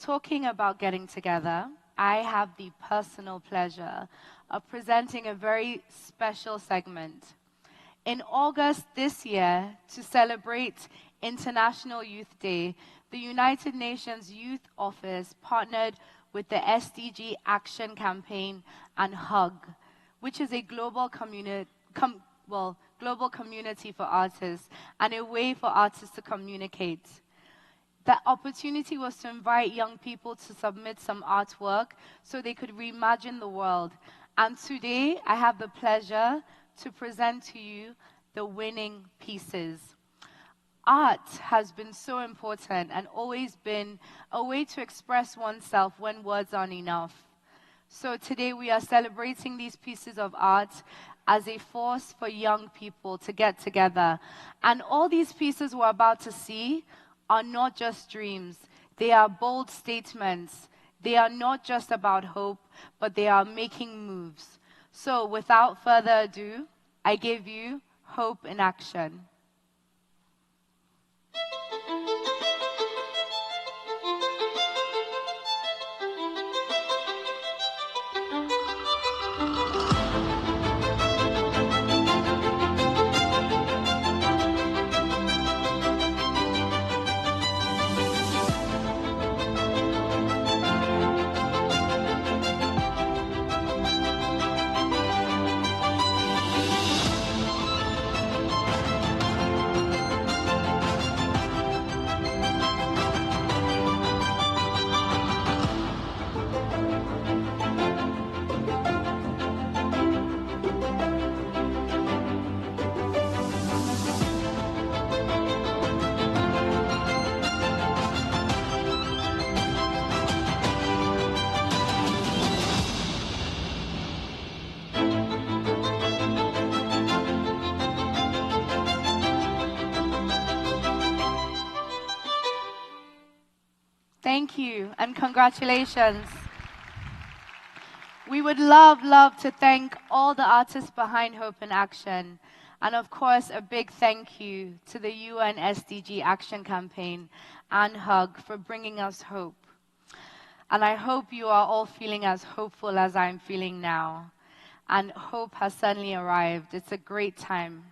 talking about getting together, I have the personal pleasure of presenting a very special segment. In August this year, to celebrate International Youth Day, the United Nations Youth Office partnered with the SDG Action Campaign and HUG, which is a global community for artists and a way for artists to communicate. The opportunity was to invite young people to submit some artwork so they could reimagine the world. And today, I have the pleasure to present to you the winning pieces. Art has been so important and always been a way to express oneself when words aren't enough. So today we are celebrating these pieces of art as a force for young people to get together. And all these pieces we're about to see are not just dreams. They are bold statements. They are not just about hope, but they are making moves. So without further ado, I give you Hope in Action. Thank you, and congratulations. We would love to thank all the artists behind Hope in Action. And of course, a big thank you to the UN SDG Action Campaign and HUG for bringing us hope. And I hope you are all feeling as hopeful as I'm feeling now. And hope has suddenly arrived. It's a great time.